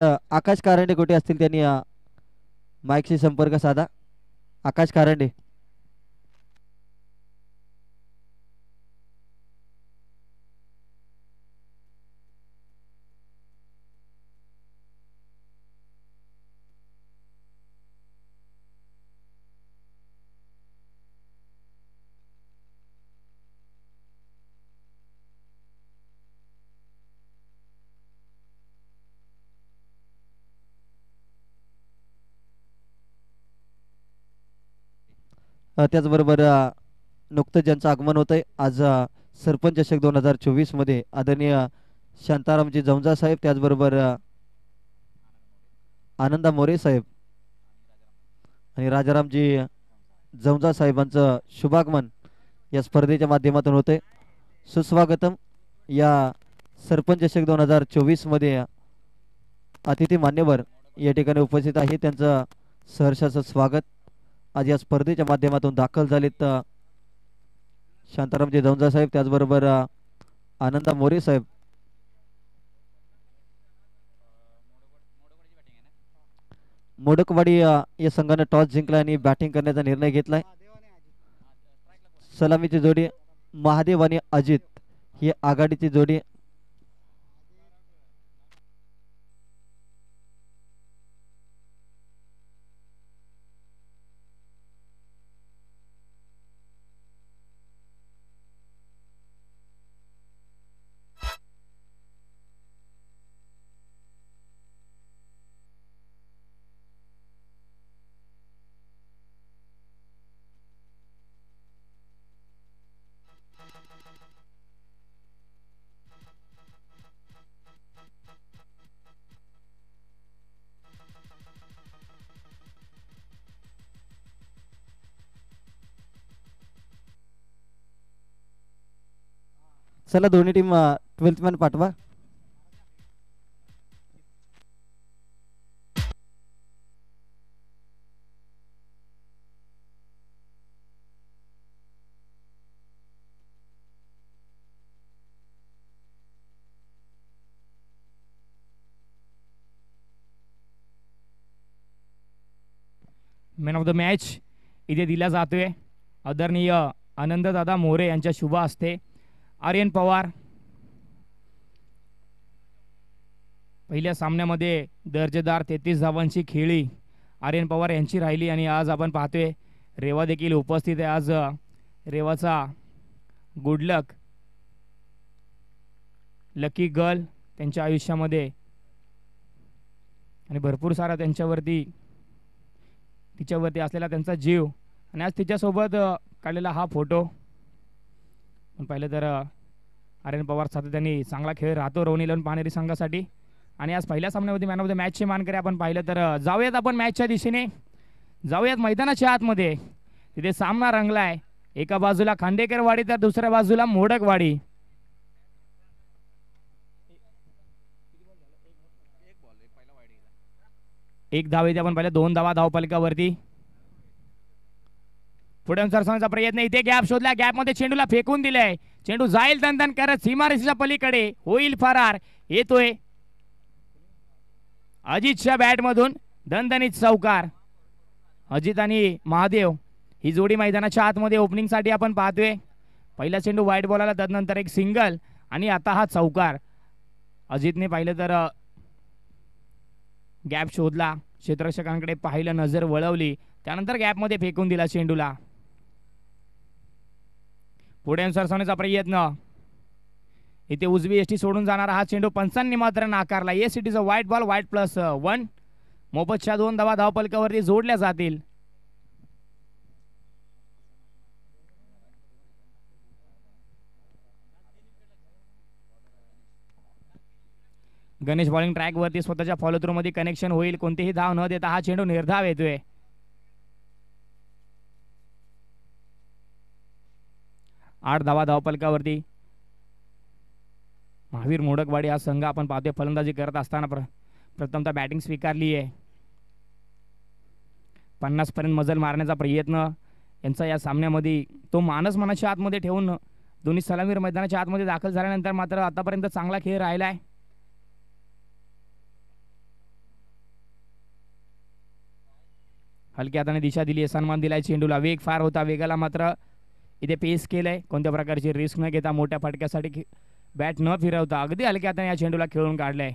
आकाश कारंडे कुठे असतील त्यांनी माईकशी संपर्क साधा. आकाश कारंडे. त्याचबरोबर नुकतंच ज्यांचं आगमन होतंय आज सरपंच चषक 2024 मध्ये आदरणीय शांतारामजी जवजा साहेब, त्याचबरोबर आनंदा मोरे साहेब आणि राजारामजी जवजा साहेबांचं शुभागमन या स्पर्धेच्या माध्यमातून होते. सुस्वागतम. या सरपंच चषक 2024 मध्ये अतिथी मान्यवर या ठिकाणी उपस्थित आहे, त्यांचं सहर्षाचं स्वागत. आज या स्पर्धेच्या माध्यमातून दाखल झालेत शांतारामजी जवजा साहेब, त्याचबरोबर आनंदा मोरे साहेब. मोडकवाडी या संघाने टॉस जिंकला आणि बॅटिंग करण्याचा निर्णय घेतलाय. सलामीची जोडी महादेव आणि अजित ही आघाडीची जोडी. चला दोन्ही टीम 12th मॅन पाठवा. मॅन ऑफ द मॅच इथे दिला जातोय आदरणीय आनंददादा मोरे यांच्या शुभ हस्ते. आर्यन पवार पहिल्या सामन्यामध्ये दर्जेदार 33 धावांची खेळी आर्यन पवार यांची राहिली आणि आज आपण पाहतोय रेवा देखील उपस्थित आहे. आज रेवाचा गुडलक लकी गर्ल त्यांच्या आयुष्यामध्ये आणि भरपूर सारा तिच्यावरती असलेला त्यांचा जीव आणि आज तिच्यासोबत काढलेला हा फोटो पाहिलं तर आर्यन पवार सातत्याने चांगला खेळ राहतो रोनी लावून पाणेरी संघासाठी. आणि आज पहिल्या सामन्यामध्ये मॅन ऑफ द मॅचचे मानकरी आपण पाहिलं तर जाऊयात आपण मॅचच्या दिशेने, जाऊयात मैदानाच्या आतमध्ये. तिथे सामना रंगलाय. एका बाजूला खांडेकरवाडी तर दुसऱ्या बाजूला मोडकवाडी. एक धाव येते आपण पाहिलं, 2 धावा धावफलकावरती. पुढे सरसावण्याचा प्रयत्न, इथे गॅप शोधला, गॅप मध्ये चेंडूला फेकून दिलाय. चेंडू जाईल दणदण करत सीमारेषेच्या पलीकडे, होईल फरार. येतोय अजितच्या बॅट मधून दणदणीत चौकार. अजित आणि महादेव ही जोडी मैदानाच्या आतमध्ये ओपनिंग साठी आपण पाहतोय. पहिला चेंडू वाईट बॉलला, त्यानंतर एक सिंगल आणि आता हा चौकार. अजितने पाहिलं तर गॅप शोधला, क्षेत्ररक्षकांकडे पाहिलं, नजर वळवली, त्यानंतर गॅप मध्ये फेकून दिला चेंडूला. पुढे सरसावण्याचा प्रयत्न, इथे उजवी एसटी सोडून जाणारा हा चेंडू पंचांनी मात्र नाकारला. Yes, it is a white ball, white +1. मोफतच्या 2 धावा धावफलकावरती जोडल्या जातील. गणेश बॉलिंग ट्रॅक वरती स्वतःच्या फॉलो थ्रू मध्ये कनेक्शन होईल. कोणतीही धाव न देता हा चेंडू निर्धाव येतोय. 8 धावा धावफलकावरती. महावीर मोडकवाडी हा संघ आपण पाहतोय फलंदाजी करत असताना प्रथमतः बॅटिंग स्वीकारली आहे. 50 पर्यंत मजल मारण्याचा प्रयत्न यांचा या सामन्यामध्ये. तो मानस मनाच्या आतमध्ये ठेवून दोन्ही सलामीर मैदानाच्या आतमध्ये दाखल झाल्यानंतर मात्र आतापर्यंत चांगला खेळ राहिलाय. हलक्या हाताने दिशा दिली आहे, सन्मान दिलाय चेंडूला. वेग फार होता, वेगाला मात्र इथे पेस केलंय. कोणत्या प्रकारची रिस्क न घेता मोठ्या फटक्यासाठी बॅट न फिरवता अगदी हलक्या हाताने या चेंडूला खेळून काढलंय.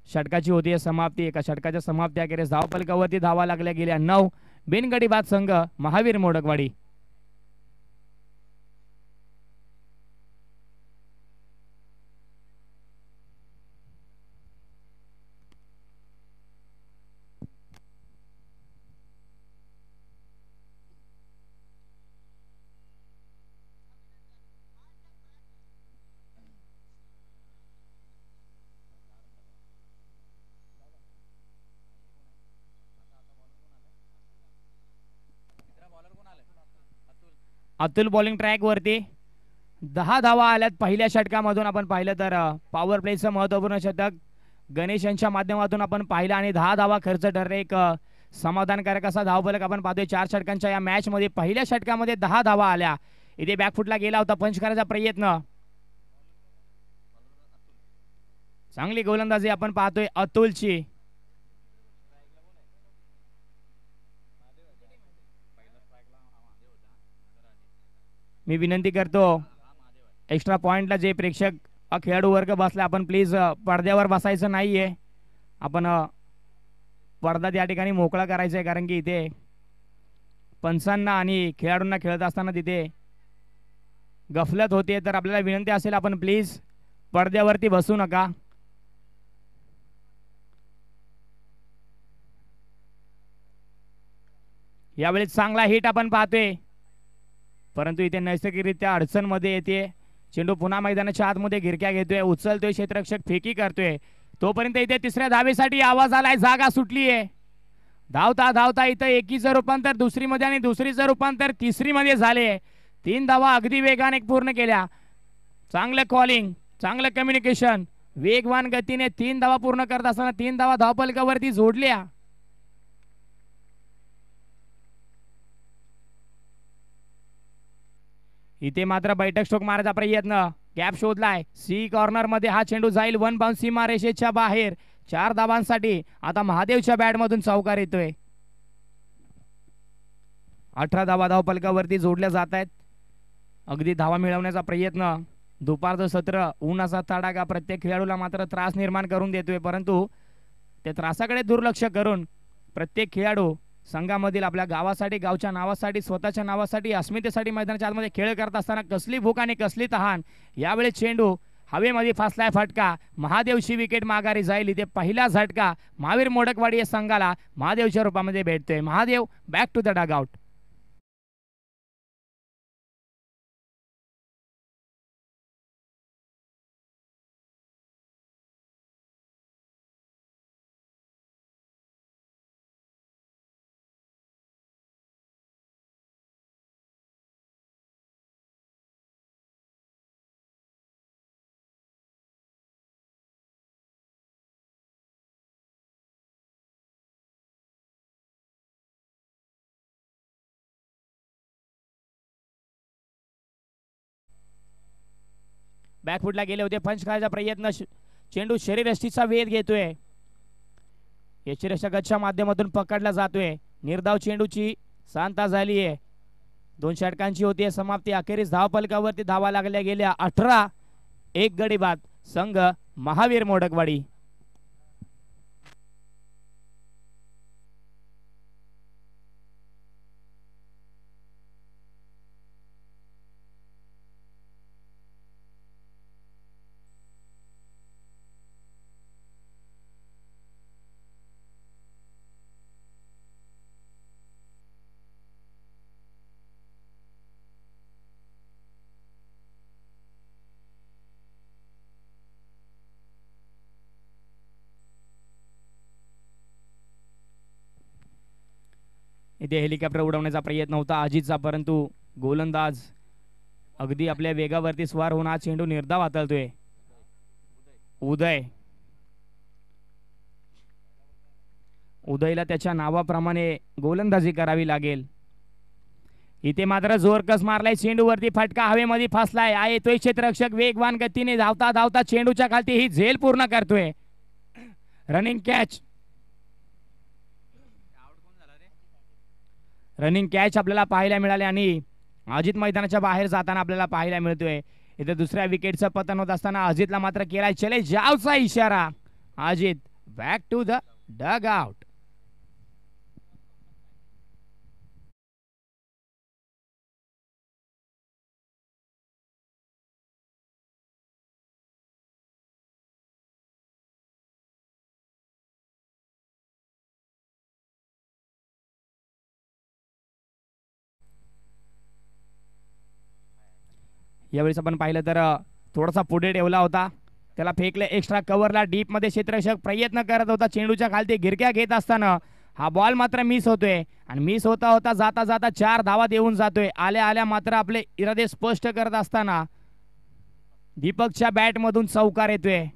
षटकाची होती समाप्ती. एका षटकाच्या समाप्ती अखेरीस धावफलकावरती धावा लागल्या गेल्या 9. बिनगडी बाद संघ महावीर मोडकवाडी. अतुल बॉलिंग ट्रॅक वरती. 10 धावा आल्यात पहिल्या षटकामधून. आपण पाहिलं तर पॉवर प्लेचं महत्वपूर्ण षटक गणेश यांच्या माध्यमातून आपण पाहिलं आणि 10 धावा खर्च ठरले. एक समाधानकारक असा धावफलक आपण पाहतोय 4 षटकांच्या या मॅच मध्ये. पहिल्या षटकामध्ये 10 धावा आल्या. इथे बॅकफुटला गेला होता पंच करायचा प्रयत्न. चांगली गोलंदाजी आपण पाहतोय अतुलची. मी विनंती करतो एक्स्ट्रा पॉइंटला जे प्रेक्षक खेळाडू वर्ग बसला आपण प्लीज पडद्यावर बसायचं नाहीये. आपण पडदा त्या ठिकाणी मोकळा करायचा आहे, कारण की इथे पंचांना आणि खेळाडूंना खेळत असताना तिथे गफलत होते. तर आपल्याला विनंती असेल आपण प्लीज पडद्यावरती बसू नका. यावेळी चांगला हिट आपण पाहतोय, परंतु इथे नैसर्गिकरित्या अडचणमध्ये येते. चेंडू पुन्हा मैदानाच्या आतमध्ये गिरक्या घेतोय, उचलतोय क्षेत्ररक्षक, फेकी करतोय. तोपर्यंत इथे तिसऱ्या धावेसाठी आवाज आलाय, जागा सुटली आहे. धावता धावता इथं एकीचं रूपांतर दुसरीमध्ये आणि दुसरीचं रूपांतर तिसरीमध्ये झाले. 3 धावा अगदी वेगाने पूर्ण केल्या. चांगलं कॉलिंग, चांगलं कम्युनिकेशन, वेगवान गतीने 3 धावा पूर्ण करत असताना 3 धावा धावफलकावरती जोडल्या. इथे मात्र बैठक स्ट्रोक मारायचा प्रयत्न, गॅप शोधलाय. सी कॉर्नर मध्ये हा चेंडू जाईल, 1 बाउंस सीमा रेषेच्या बाहेर. 4 धावांसाठी आता महादेवच्या बॅट मधून चौकार येतोय. 18 धावा धावफलकावरती जोडल्या जात आहेत. अगदी धावा मिळवण्याचा प्रयत्न. दुपारचं सत्र, उन्हाचा तडाखा प्रत्येक खेळाडूला मात्र त्रास निर्माण करून देतोय, परंतु त्या त्रासाकडे दुर्लक्ष करून प्रत्येक खेळाडू संघामधील आपल्या गावासाठी, गावच्या नावासाठी, स्वतःच्या नावासाठी, अस्मितेसाठी मैदानाच्या आतमध्ये खेळ करत असताना कसली भूक आणि कसली तहान. यावेळी चेंडू हवेमध्ये फासलाय, फटका. महादेवची विकेट माघारी जाईल. इथे पहिला झटका महावीर मोडकवाडी या संघाला महादेवच्या रूपामध्ये भेटतोय. Mahadev back to the dugout. बॅकफुटला गेले होते, पंच करायचा प्रयत्न. चेंडू शरीरयष्टीचा वेध घेतोय, यष्टीरक्षकाच्या माध्यमातून पकडला जातोय. निर्धाव चेंडूची सांता झाली आहे. 2 षटकांची होती समाप्ती. अखेरीस धावफलकावरती धावा लागल्या गेल्या 18. 1 गडी बाद संघ महावीर मोडकवाडी. इथे हेलिकॉप्टर उडवण्याचा प्रयत्न होता अजितचा, परंतु गोलंदाज अगदी आपल्या वेगावरती स्वार होऊन हा चेंडू निर्धाव हाताळतोय. उदयला त्याच्या नावाप्रमाणे गोलंदाजी करावी लागेल. इथे मात्र जोरकस मारलाय, चेंडूवरती फटका हवेमध्ये फासलाय. येतोय क्षेत्ररक्षक वेगवान गतीने धावता धावता चेंडूच्या खालती ही झेल पूर्ण करतोय. रनिंग कॅच, रनिंग कॅच आपल्याला पाहायला मिळाले आणि अजित मैदानाच्या बाहेर जाताना आपल्याला पाहायला मिळतोय. इथे दुसऱ्या विकेटचं पतन होत असताना अजितला मात्र केलाय चले जावचा इशारा. Ajit back to the dugout. यावेळेस आपण पाहिलं तर थोडासा पुढे ठेवला होता, त्याला फेकले एक्स्ट्रा कव्हरला. डीप मध्ये क्षेत्ररक्षक प्रयत्न करत होता, चेंडूच्या खालती गिरक्या घेत असताना हा बॉल मात्र मिस होतोय आणि मिस होता होता जाता जाता 4 धावा देऊन जातोय. आल्या आल्या मात्र आपले इरादे स्पष्ट करत असताना दीपकच्या बॅट मधून चौकार येतोय.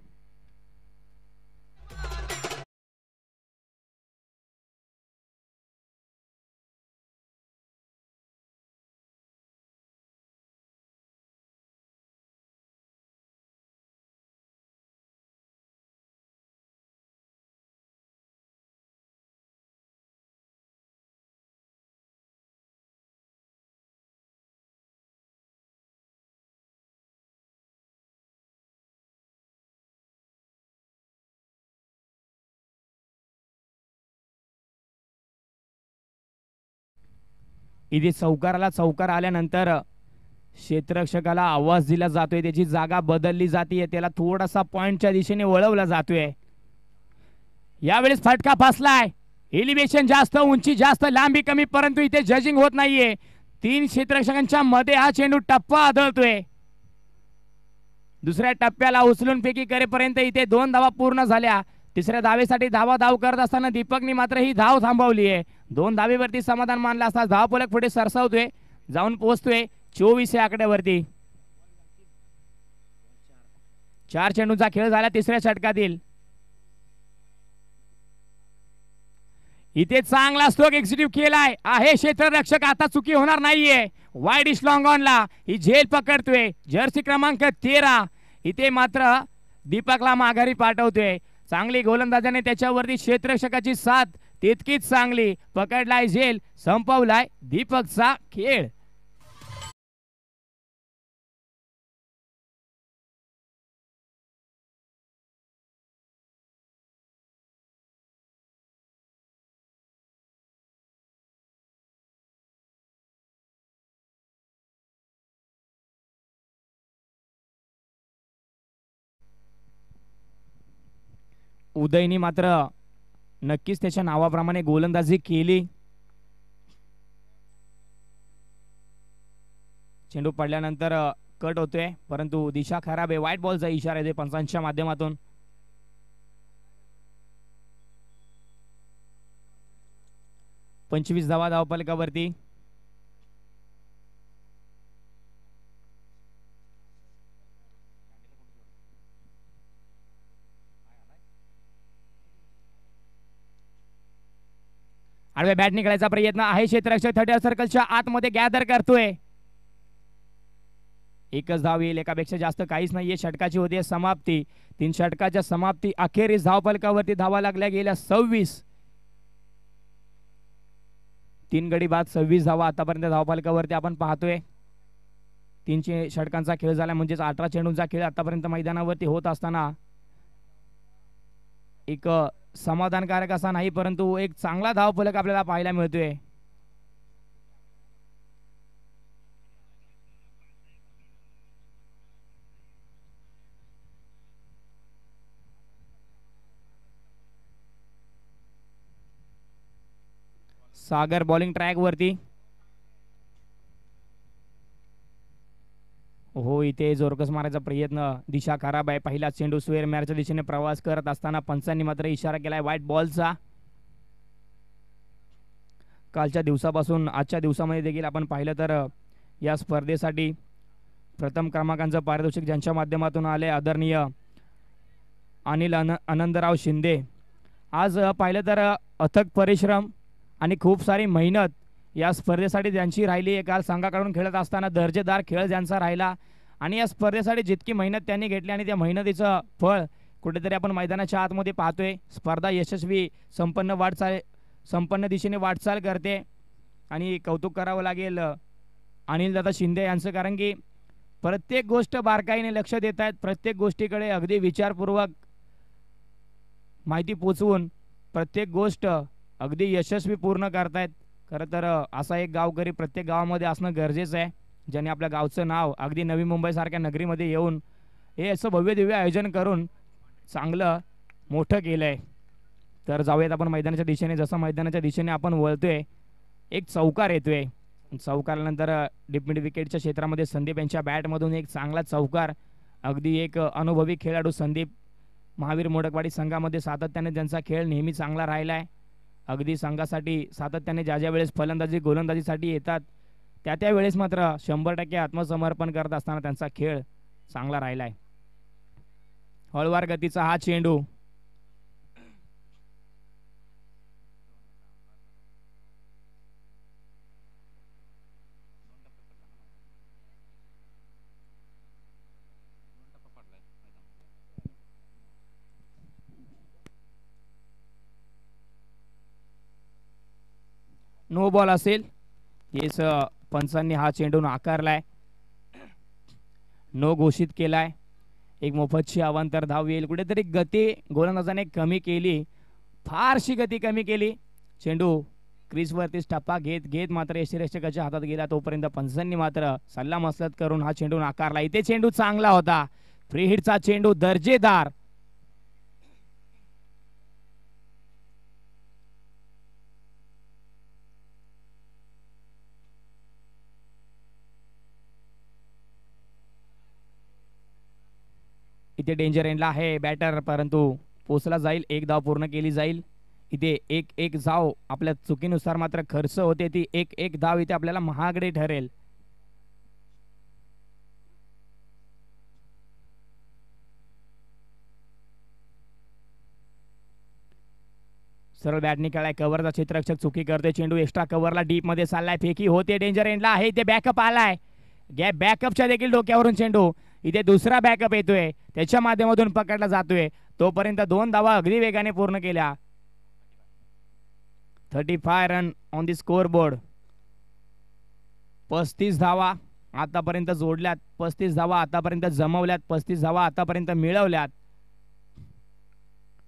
इथे चौकाराला चौकार आल्यानंतर क्षेत्ररक्षकाला आवाज दिला जातोय, त्याची जागा बदलली जाते, त्याला थोडासा पॉइंटच्या दिशेने वळवला जातोय. यावेळेस फटका फसलाय. एलिव्हेशन जास्त, उंची जास्त, लांबी कमी, परंतु इथे जजिंग होत नाहीये. 3 क्षेत्ररक्षकांच्या मध्ये हा चेंडू टप्पा आदळतोय. दुसऱ्या टप्प्याला उचलून फेकी करेपर्यंत इथे 2 धावा पूर्ण झाल्या. तिसऱ्या धावेसाठी धाव करत असताना दीपकनी मात्र ही धाव थांबवली आहे. 2 धावेवरती समाधान मानला असता धावफलक पुढे सरसावतोय, जाऊन पोहोचतोय 24 या आकड्यावरती. 4 चेंडूंचा खेळ झाला तिसऱ्या षटकातील. इथे चांगला स्ट्रोक एक्झिक्यूट केलाय आहे क्षेत्ररक्षक, आता चुकी होणार नाहीये. वाईड इश लॉंग ऑनला ही झेल पकडतोय जर्सी क्रमांक 13. इथे मात्र दीपकला माघारी पाठवतोय. चांगली गोलंदाजाने त्याच्यावरती क्षेत्ररक्षकाची साथ तितकीच चांगली. पकडलाय झेल, संपवलाय दीपकचा खेळ. उदयनी मात्र नक्कीच त्याच्या नावाप्रमाणे गोलंदाजी केली. चेंडू पडल्यानंतर कट होतोय, परंतु दिशा खराब आहे. व्हाईट बॉलचा इशारा आहे पंचांच्या माध्यमातून. पंचवीस धावा धावफलकावरती. आडव्या बॅट निघायचा प्रयत्न आहे. क्षेत्ररक्षक 30 सर्कलच्या आतमध्ये गॅदर करतोय. एकच धाव येईल, एकापेक्षा जास्त काहीच नाहीये. षटकाची होती समाप्ती. 3 षटकाच्या समाप्ती अखेरीस धावफलकावरती धावा लागल्या गेल्या 26. 3 गडी बाद 26 धावा आतापर्यंत धावफलकावरती आपण पाहतोय. 3 षटकांचा खेळ झाला, म्हणजेच 18 चेंडूंचा खेळ आतापर्यंत मैदानावरती होत असताना एक समाधानकारक असा नाही, परंतु एक चांगला धावफलक आपल्याला पाहायला मिळतोय. सागर बॉलिंग ट्रॅक वरती. हो, इथे जोरकस मारायचा प्रयत्न, दिशा खराब आहे. पहिला चेंडू स्क्वेअर मॅरच्या दिशेने प्रवास करत असताना पंचांनी मात्र इशारा केलाय व्हाईट बॉलचा. कालच्या दिवसापासून आजच्या दिवसामध्ये देखील आपण पाहिलं तर या स्पर्धेसाठी प्रथम क्रमांकाचं पारितोषिक ज्यांच्या माध्यमातून आले आदरणीय अनिल आनंदराव शिंदे. आज पाहिलं तर अथक परिश्रम आणि खूप सारी मेहनत या स्पर्धेसाठी ज्यांची राहिली. काल संघाकडून खेळत असताना दर्जेदार खेळ ज्यांचा राहिला आणि या स्पर्धेसाठी जितकी मेहनत त्यांनी घेतली आणि त्या मेहनतीचं फळ कुठेतरी आपण मैदानाच्या आतमध्ये पाहतोय स्पर्धा यशस्वी संपन्न दिशेने वाटचाल करते आणि कौतुक करावं लागेल अनिलदादा शिंदे यांचं, कारण की प्रत्येक गोष्ट बारकाईने लक्ष देत आहेत, प्रत्येक गोष्टीकडे अगदी विचारपूर्वक माहिती पोचवून प्रत्येक गोष्ट अगदी यशस्वी पूर्ण करतायत. खरं तर असा एक गावकरी प्रत्येक गावामध्ये असणं गरजेचं आहे, ज्याने आपल्या गावचं नाव अगदी नवी मुंबईसारख्या नगरीमध्ये येऊन हे असं भव्य दिव्य आयोजन करून चांगलं मोठं केलं आहे. तर जाऊयात आपण मैदानाच्या दिशेने. जसं मैदानाच्या दिशेने आपण वळतोय एक चौकार येतोय. चौकारानंतर डिपमिड विकेटच्या क्षेत्रामध्ये संदीप यांच्या बॅटमधून एक चांगला चौकार. अगदी एक अनुभवी खेळाडू संदीप महावीर मोडकवाडी संघामध्ये सातत्याने त्यांचा खेळ नेहमी चांगला राहिला आहे. अगदी संघासाठी सातत्याने ज्या ज्या वेळेस फलंदाजी गोलंदाजीसाठी येतात त्या वेळेस मात्र 100% आत्मसमर्पण करत असताना त्यांचा खेळ चांगला राहिला आहे. हळवार गतीचा हा चेंडू नो बॉल असेल. हेच पंचांनी हा चेंडू नाकारलाय, नो घोषित केलाय. एक मोफतची अवांतर धाव येईल. कुठेतरी गती गोलंदाजाने कमी केली, फारशी गती कमी केली. चेंडू क्रीजवरतीच टप्पा घेत घेत मात्र यष्टिरक्षकाच्या हातात गेला. तोपर्यंत पंचांनी मात्र सल्ला मसलत करून हा चेंडू नाकारला. इथे चेंडू चांगला होता, फ्री हिटचा चेंडू दर्जेदार. इथे डेंजर एंडला आहे बॅटर, परंतु पोचला जाईल. एक धाव पूर्ण केली जाईल. इथे एक धाव आपल्या चुकीनुसार मात्र खर्च होते, ती एक धाव इथे आपल्याला महागडे ठरेल. सरळ बॅटनी खेळाय. कव्हरचा क्षेत्ररक्षक चुकी करते. चेंडू एक्स्ट्रा कव्हरला डीप मध्ये चाललाय. फेकी होते. डेंजर एंडला आहे. इथे बॅकअप आलाय. बॅकअपच्या देखील डोक्यावरून चेंडू. इथे दुसरा बॅकअप येतोय, त्याच्या माध्यमातून पकडला जातोय. तोपर्यंत 2 धावा अगदी वेगाने पूर्ण केल्या. 35 run on the score board. 35 धावा आतापर्यंत जोडल्यात, 35 धावा आतापर्यंत जमवल्यात, 35 धावा आतापर्यंत मिळवल्यात.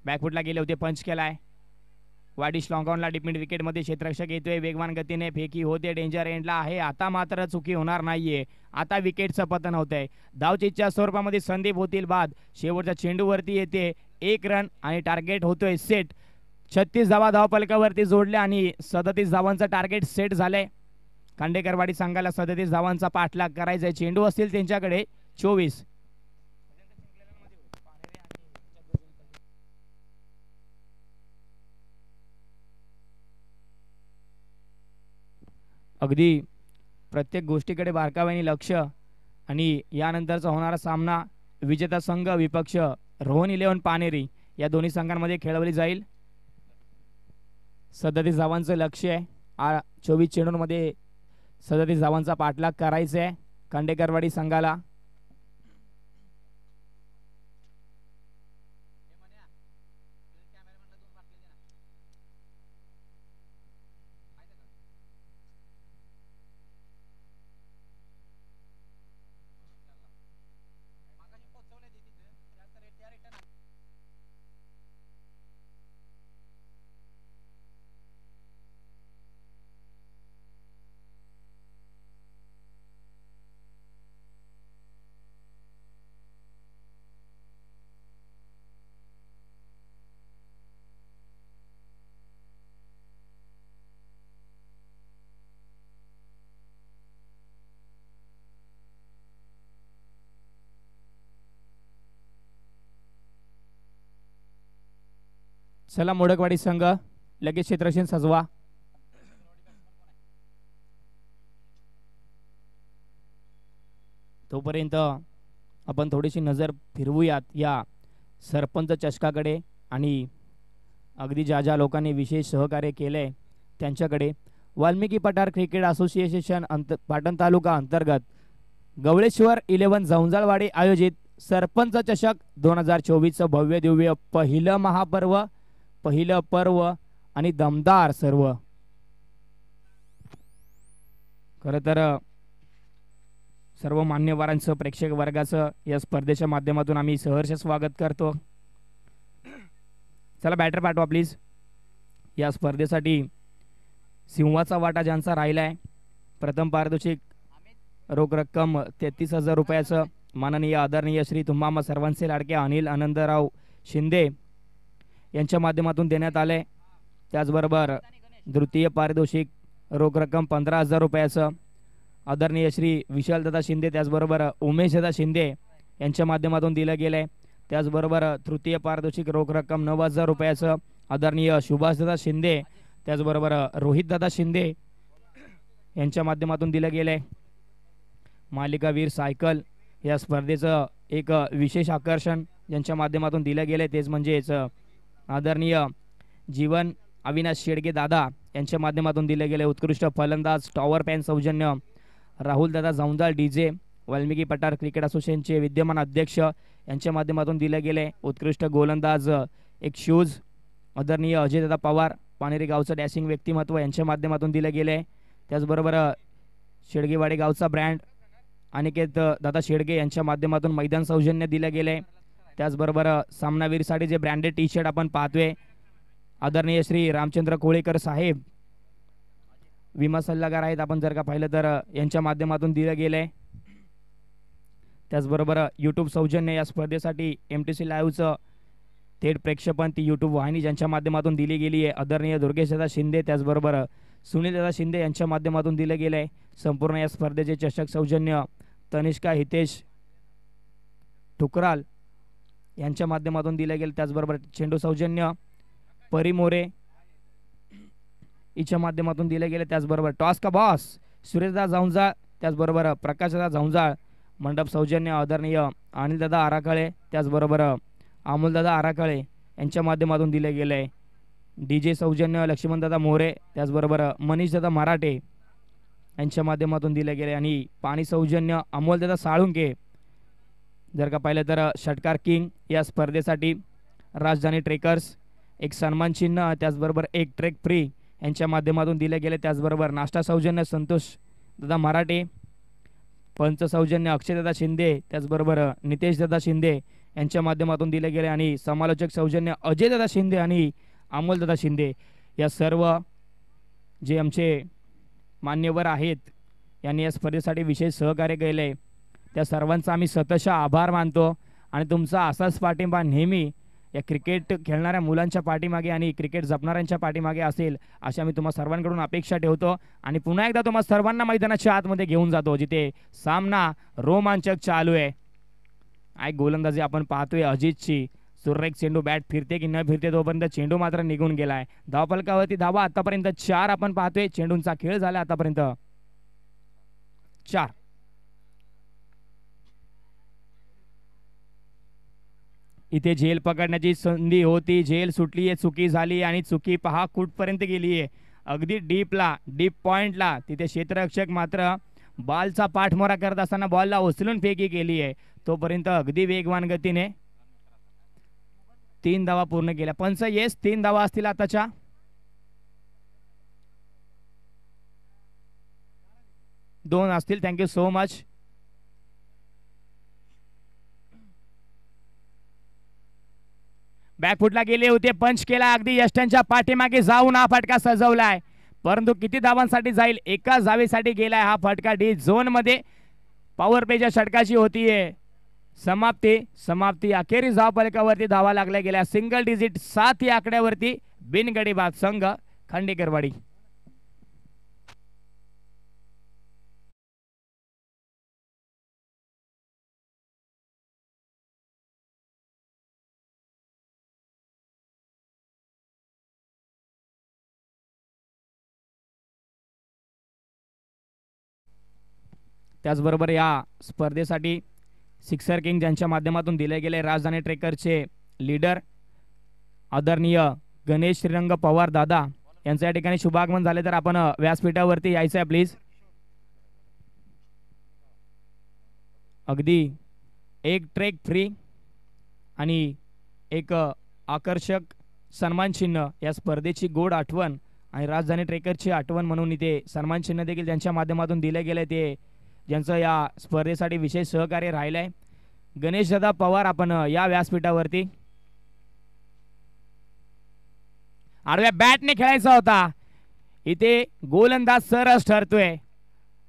बॅकफुटला गेले होते, पंच केलाय. वाडिश लॉंगॉनला डिपमिड विकेट मध्ये क्षेत्ररक्षक येतोय वेगवान गतीने. फेकी होते. डेंजर एंडला आहे. आता मात्र चुकी होणार नाहीये. आता विकेटचं पतन होतंय. धावचीच्या स्वरूपामध्ये संदीप होतील बाद. शेवटच्या चेंडूवरती येते 1 रन आणि टार्गेट होतोय सेट. 36 धावा धावफलकावरती जोडल्या आणि 37 धावांचं टार्गेट सेट झालंय. खांडेकरवाडी संघाला 37 धावांचा पाठलाग करायचा आहे. चेंडू असतील त्यांच्याकडे 24. अगदी प्रत्येक गोष्टीकडे बारकाव्याने लक्ष. आणि यानंतरचा होणारा सामना विजेता संघ विपक्ष रोहन 11 पानेरी या दोन्ही संघांमध्ये खेळवली जाईल. 37 धावांचं लक्ष आहे. 24 चेंडूंमध्ये 37 धावांचा पाठलाग करायचा आहे खांडेकरवाडी संघाला. चला मोडकवाडी संघ लगेच क्षेत्ररक्षण सजवा. तोपर्यंत आपण थोडीशी नजर फिरवूयात या सरपंच चषकाकडे आणि अगदी ज्या ज्या लोकांनी विशेष सहकार्य केले त्यांच्याकडे. वाल्मिकी पठार क्रिकेट असोसिएशन पाटण तालुका अंतर्गत गवळेश्वर 11 जौंजाळवाडी आयोजित सरपंच चषक 2024चं भव्य दिव्य पहिलं महापर्व, पहिलं पर्व आणि दमदार सर्व. खरं तर सर्व मान्यवरांचं, प्रेक्षक वर्गाचं या स्पर्धेच्या माध्यमातून आम्ही सहर्ष स्वागत करतो. चला बॅटर पाठवा प्लीज. या स्पर्धेसाठी सिंहाचा वाटा ज्यांचा राहिलाय, प्रथम पारितोषिक रोख रक्कम 33,000 रुपयाचं माननीय आदरणीय श्री तुम्हा सर्वांचे लाडके अनिल आनंदराव शिंदे यांच्या माध्यमातून देण्यात आले. त्याचबरोबर द्वितीय पारितोषिक रोख रक्कम 15,000 रुपयाचं आदरणीय श्री विशालदादा शिंदे, त्याचबरोबर उमेशदादा शिंदे यांच्या माध्यमातून दिलं गेलं आहे. त्याचबरोबर तृतीय पारितोषिक रोख रक्कम 9,000 रुपयाचं आदरणीय सुभाषदादा शिंदे, त्याचबरोबर रोहितदादा शिंदे यांच्या माध्यमातून दिलं गेलं आहे. मालिका वीर सायकल या स्पर्धेचं एक विशेष आकर्षण ज्यांच्या माध्यमातून दिलं गेलं तेच म्हणजेच आदरणीय जीवन अविनाश शेडगे दादा यांच्या माध्यमातून दिले गेले उत्कृष्ट फलंदाज टॉवर पॅन सौजन्य राहुल दादा जाऊंजाळ डीजे वाल्मिकी पठार क्रिकेट असोसिएशनचे विद्यमान अध्यक्ष यांच्या माध्यमातून दिले गेले उत्कृष्ट गोलंदाज एक शूज आदरणीय अजयदादा पवार पानेरी गावचं डॅशिंग व्यक्तिमत्व यांच्या माध्यमातून दिले गेले. त्याचबरोबर शेडगेवाडी गावचा ब्रँड अनिकेत दादा शेडगे यांच्या माध्यमातून मैदान सौजन्य दिले गेले. त्याचबरोबर सामनावीरसाठी जे ब्रँडेड टी शर्ट आपण पाहतोय आदरणीय श्री रामचंद्र कोळेकर साहेब विमा सल्लागार आहेत, आपण जर का पाहिलं तर यांच्या माध्यमातून दिलं गेलंय. त्याचबरोबर यूट्यूब सौजन्य या स्पर्धेसाठी MTC लाईव्हचं थेट प्रेक्षेपण ती यूट्यूब वाहिनी ज्यांच्या माध्यमातून दिली गेली आहे आदरणीय दुर्गेशदादा शिंदे त्याचबरोबर सुनीलदादा शिंदे यांच्या माध्यमातून दिलं गेलं आहे. संपूर्ण या स्पर्धेचे चषक सौजन्य तनिष्का हितेश ठुकराल यांच्या माध्यमातून दिलं गेलं. त्याचबरोबर चेंडू सौजन्य परी मोरे हिच्या माध्यमातून दिले गेले. त्याचबरोबर टॉस का बॉस सुरेशदादा जाऊंजाळ, त्याचबरोबर प्रकाशदादा जाऊंजाळ मंडप सौजन्य आदरणीय अनिलदादा आराखळे, त्याचबरोबर अमोलदादा आराखळे यांच्या माध्यमातून दिले गेले. DJ सौजन्य लक्ष्मणदादा मोरे, त्याचबरोबर मनीषदादा मराठे यांच्या माध्यमातून दिले गेले. आणि पाणी सौजन्य अमोलदादा साळुंके. जर का पाहिलं तर षटकार किंग या स्पर्धेसाठी राजधानी ट्रेकर्स एक सन्मान चिन्ह त्याचबरोबर एक ट्रेक फ्री यांच्या माध्यमातून दिले गेले. त्याचबरोबर नाश्ता सौजन्य संतोष दादा मराठे, पंच सौजन्य अक्षयदादा शिंदे, त्याचबरोबर नितेशदादा शिंदे यांच्या माध्यमातून दिले गेले. आणि समालोचक सौजन्य अजयदादा शिंदे आणि अमोलदादा शिंदे या सर्व जे आमचे मान्यवर आहेत यांनी या स्पर्धेसाठी विशेष सहकार्य केले. त्या सर्वांचा आम्ही सतत आभार मानतो आणि तुमचा असाच पाठिंबा नेहमी या क्रिकेट खेळणाऱ्या मुलांच्या पाठीमागे आणि क्रिकेट जपणाऱ्यांच्या पाठीमागे असेल अशी आम्ही तुम्हा सर्वांकडून अपेक्षा ठेवतो. आणि पुन्हा एकदा तुम्हा सर्वांना मैदानाच्या आतमध्ये घेऊन जातो जिथे सामना रोमांचक चालू आहे. गोलंदाजी आपण पाहतोय अजितची. सुरेख चेंडू बॅट फिरते की न फिरते तोपर्यंत चेंडू मात्र निघून गेलाय. धावफलकावरती धावा आतापर्यंत 4 आपण पाहतोय. चेंडूंचा खेळ झाला आतापर्यंत 4. इथे झेल पकडण्याची संधी होती, झेल सुटली आहे, चुकी झाली आणि चुकी पहा कुठपर्यंत गेली आहे. अगदी डीप पॉइंटला तिथे क्षेत्ररक्षक मात्र बॉलचा पाठमोरा करत असताना बॉलला उचलून फेकी केली आहे. तोपर्यंत अगदी वेगवान गतीने 3 धावा पूर्ण केल्या. पंच येस 3 धावा असतील आताच्या. दोन असतील. Thank you so much. बॅकफुटला गेले होते, पंच केला अगदी यष्ट्यांच्या पाठीमागे जाऊन हा फटका सजवलाय. परंतु किती धावांसाठी जाईल? एका धावेसाठी गेलाय हा फटका. डी झोन मध्ये पॉवर प्लेच्या षटकाची होतीये समाप्ती. अखेरीस धाव फलकावरती धावा लागल्या गेल्या. सिंगल डिजिट 7 या आकड्यावरती बिनगडी बाद संघ खंडेकरवाडी. त्याचबरोबर या स्पर्धेसाठी सिक्सर किंग ज्यांच्या माध्यमातून दिले गेले राजधानी ट्रेकरचे लीडर आदरणीय गणेश श्रीरंग पवार दादा यांच्या या ठिकाणी शुभागमन झाले तर आपण व्यासपीठावरती यायचं आहे प्लीज. अगदी एक ट्रेक फ्री आणि एक आकर्षक सन्मान चिन्ह या स्पर्धेची गोड आठवण आणि राजधानी ट्रेकरची आठवण म्हणून इथे सन्मान चिन्ह देखील त्यांच्या माध्यमातून दिले गेले ते ज्यांचं या स्पर्धेसाठी विशेष सहकार्य राहिलं आहे. गणेशदादा पवार आपण या व्यासपीठावरती. आडव्या बॅटने खेळायचा होता, इथे गोलंदाज सरस ठरतोय.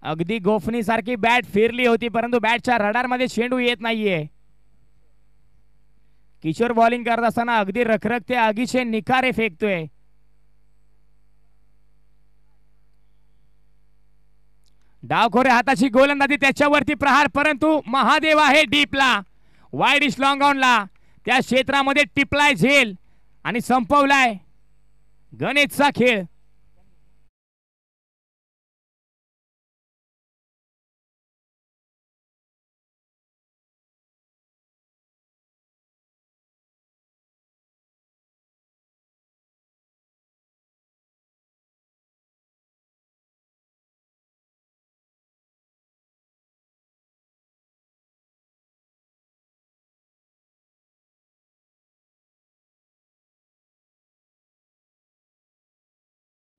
अगदी गोफणी सारखी बॅट फिरली होती परंतु बॅटच्या रडारमध्ये चेंडू येत नाहीये. किशोर बॉलिंग करत असताना अगदी रखरखते आगीचे निखारे फेकतोय. डावखोरे हाताची गोलंदाजी त्याच्यावरती प्रहार परंतु महादेव आहे डीपला वाईड इश लॉंग ऑनला त्या क्षेत्रामध्ये टिपलाय झेल आणि संपवलाय गणेशचा खेळ.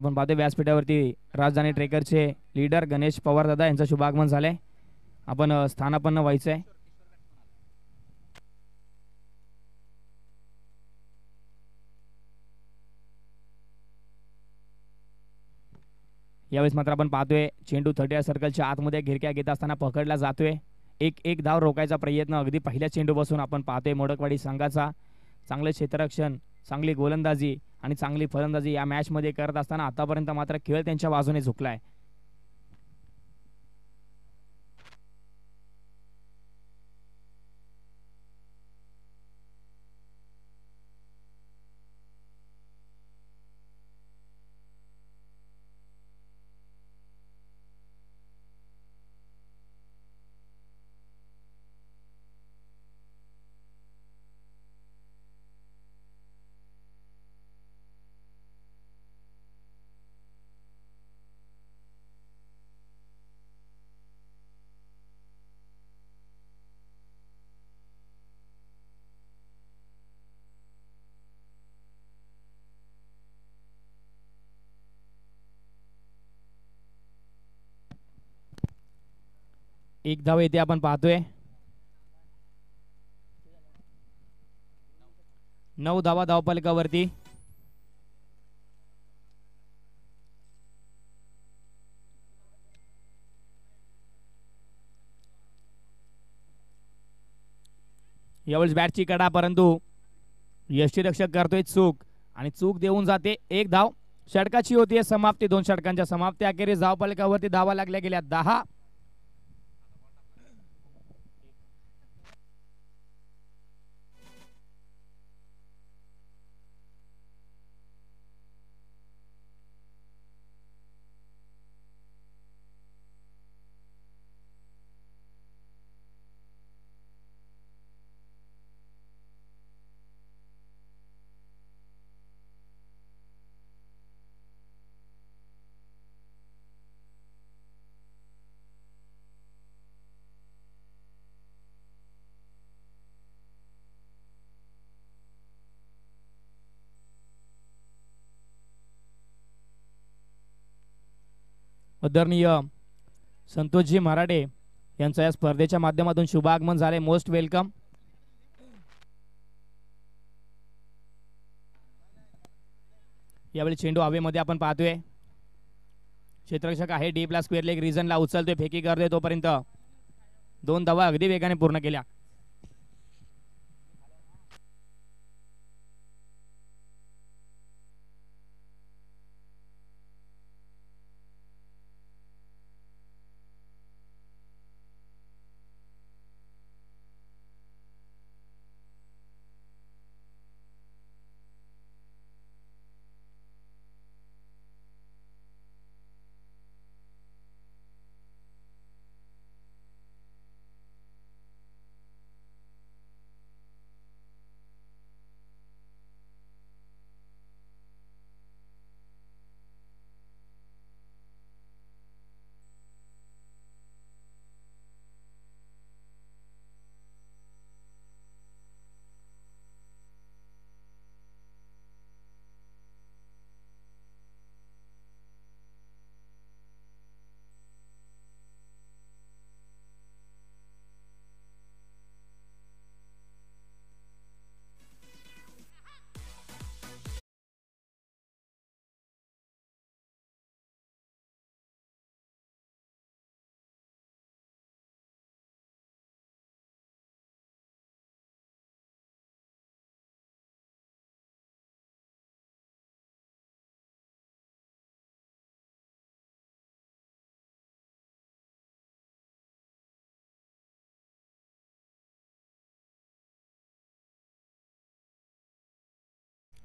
आपण पाहतोय व्यासपीठावरती राजधानी ट्रेकरचे लीडर गणेश पवार दादा यांचं शुभागमन झालंय. आपण स्थानापन्न व्हायचंय. यावेळेस मात्र आपण पाहतोय चेंडू 30 सर्कलच्या आतमध्ये घिरक्या घेत असताना पकडला जातोय. एक धाव रोखायचा प्रयत्न अगदी पहिल्या चेंडूपासून आपण पाहतोय. मोडकवाडी संघाचा चांगले क्षेत्ररक्षण, चांगली गोलंदाजी आणि चांगली फलंदाजी या मॅच मध्ये करत असताना आतापर्यंत मात्र खेळ त्यांच्या बाजूने झुकलाय. एक धाव येते आपण पाहतोय. 9 धावा धावफलकावरती. यावेळेस बॅटची कडा परंतु यष्टीरक्षक करतोय चूक आणि चूक देऊन जाते एक धाव. षटकाची होती समाप्ती. 2 षटकांच्या समाप्ती अखेरीस धावफलकावरती धावा लागल्या गेल्या 10. आदरणीय संतोषजी मराठे यांचं या स्पर्धेच्या माध्यमातून शुभागमन झाले. Most welcome. यावेळी चेंडू हवेमध्ये आपण पाहतोय. क्षेत्ररक्षक आहे डीपला स्क्वेअर लेग रिजनला उचलतोय, फेकी करतोय. तोपर्यंत 2 धावा अगदी वेगाने पूर्ण केल्या.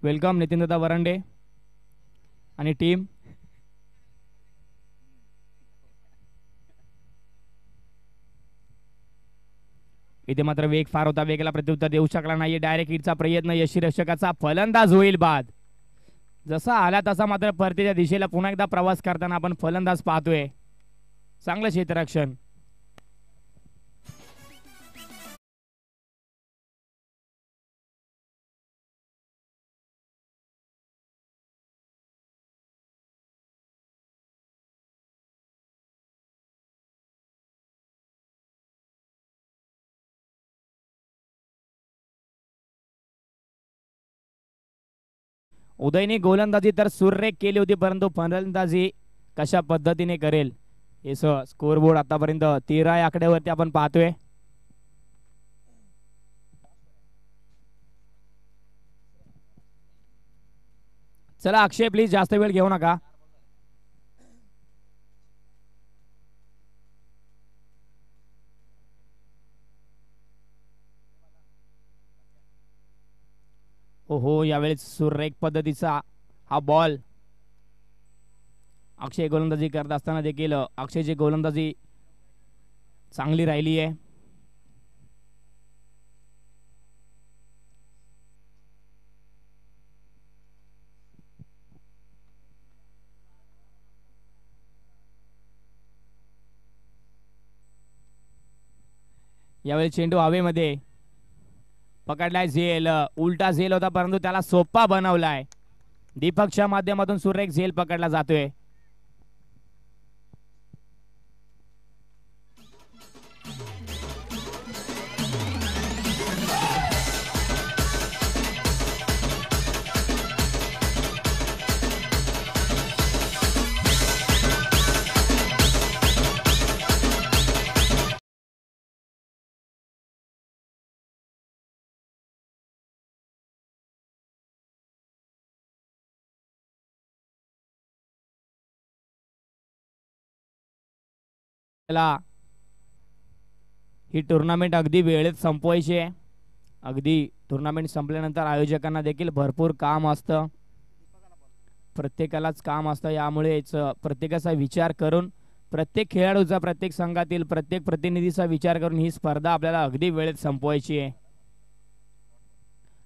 वेलकम नितीनदादा वरंडे आणि टीम. इथे मात्र वेग फार होता, वेगला प्रत्युत्तर देऊ शकला नाही. डायरेक्ट हिटचा प्रयत्न, यष्टीरक्षकाचा फलंदाज होईल बाद. जसा आला तसा मात्र परतीच्या दिशेला पुन्हा एकदा प्रवास करताना आपण फलंदाज पाहतोय. चांगलं क्षेत्ररक्षण. उदयने गोलंदाजी तर सुरेख केली होती, परंतु फलंदाजी कशा पद्धतीने करेल हे स्कोरबोर्ड आतापर्यंत 13 या आकड्यावरती आपण पाहतोय. चला अक्षय प्लीज जास्त वेळ घेऊ नका. हो यावेळेस सुरेख पद्धतीचा हा बॉल. अक्षय गोलंदाजी करत असताना देखील अक्षयची गोलंदाजी चांगली राहिली आहे. यावेळी चेंडू हवेमध्ये पकडलाय. झेल उलटा झेल होता, परंतु त्याला सोपा बनवलाय. दीपकच्या माध्यमातून सुरेख झेल पकडला जातोय. ही टुर्नामेंट अगदी वेळेत संपवायची आहे. अगदी टुर्नामेंट संपल्यानंतर आयोजकांना देखील भरपूर काम असतं, प्रत्येकालाच काम असतं. यामुळेच प्रत्येकाचा विचार करून, प्रत्येक खेळाडूचा, प्रत्येक संघातील प्रत्येक प्रतिनिधीचा विचार करून ही स्पर्धा आपल्याला अगदी वेळेत संपवायची आहे.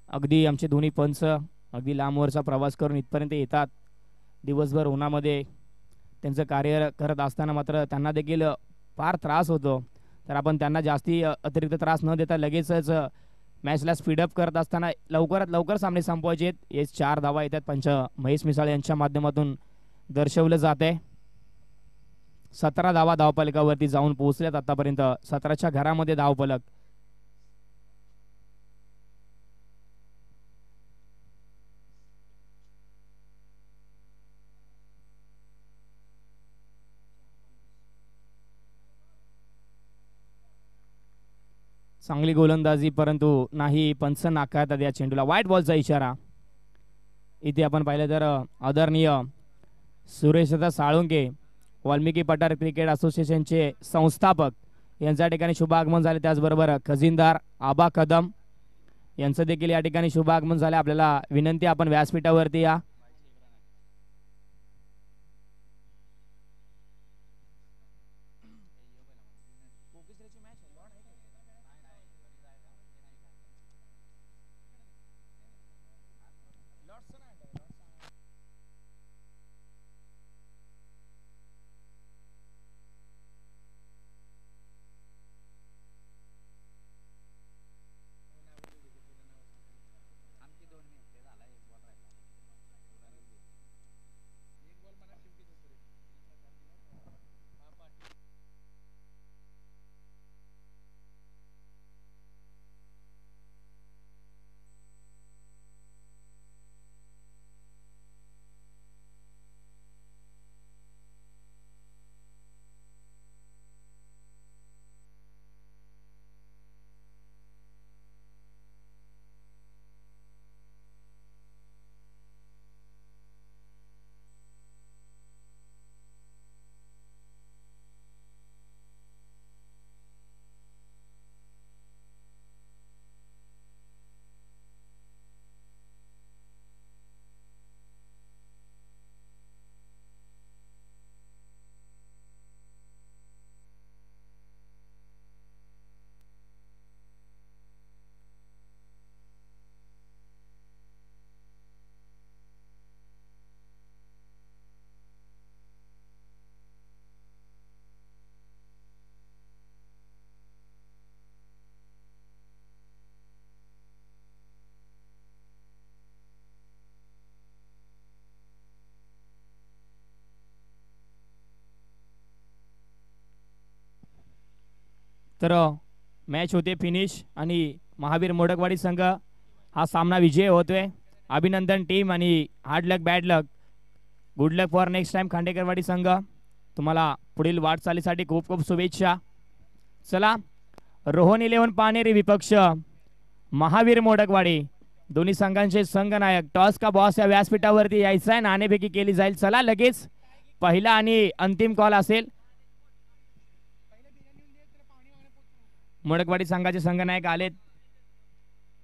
अगदी आमचे दोन्ही पंच अगदी लांबवरचा प्रवास करून इथपर्यंत येतात. दिवसभर उन्हामध्ये त्यांचं कार्य करत असताना मात्र त्यांना देखील फार त्रास होतो. तर आपण त्यांना जास्ती अतिरिक्त त्रास न देता लगेचच मॅचला स्पीडअप करत असताना लवकरात लवकर सामने संपवायचे आहेत. हे 4 धावा येतात पंच महेश मिसाळ यांच्या माध्यमातून दर्शवलं जात आहे. 17 धावा धावफलकावरती जाऊन पोहोचल्यात आतापर्यंत. 17च्या घरामध्ये धावफलक. चांगली गोलंदाजी, परंतु नाही, पंच नाकारतात या चेंडूला. व्हाईट बॉलचा इशारा. इथे आपण पाहिलं तर आदरणीय सुरेशदा साळुंके, वाल्मिकी पठार क्रिकेट असोसिएशनचे संस्थापक यांच्या ठिकाणी शुभ आगमन झाले. त्याचबरोबर खजिनदार आबा कदम यांचं देखील या ठिकाणी शुभ आगमन झाले. आपल्याला विनंती, आपण व्यासपीठावरती या. तर मॅच होते फिनिश आणि महावीर मोडकवाडी संघ हा सामना विजय होतोय. अभिनंदन टीम आणि hard luck bad luck, good luck for next time खांडेकरवाडी संघ. तुम्हाला पुढील वाटचालीसाठी खूप खूप शुभेच्छा. चला, रोहन 11 पानेरी विपक्ष महावीर मोडकवाडी, दोन्ही संघांचे संघनायक. टॉस का बॉस या व्यासपीठावरती यायचा आहे, नाणेफेकी केली जाईल. चला, लगेच पहिला आणि अंतिम कॉल असेल. मोडकवाडी संघाचे संघनायक आलेत.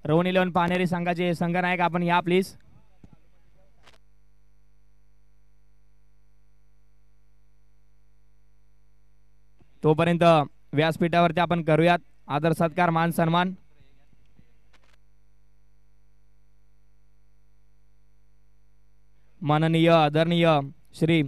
रोहन 11 पानेरी संघाचे संघनायक आपण या प्लीज. तोपर्यंत व्यासपीठावरती आपण करूयात आदर सत्कार मान सन्मान. माननीय आदरणीय श्री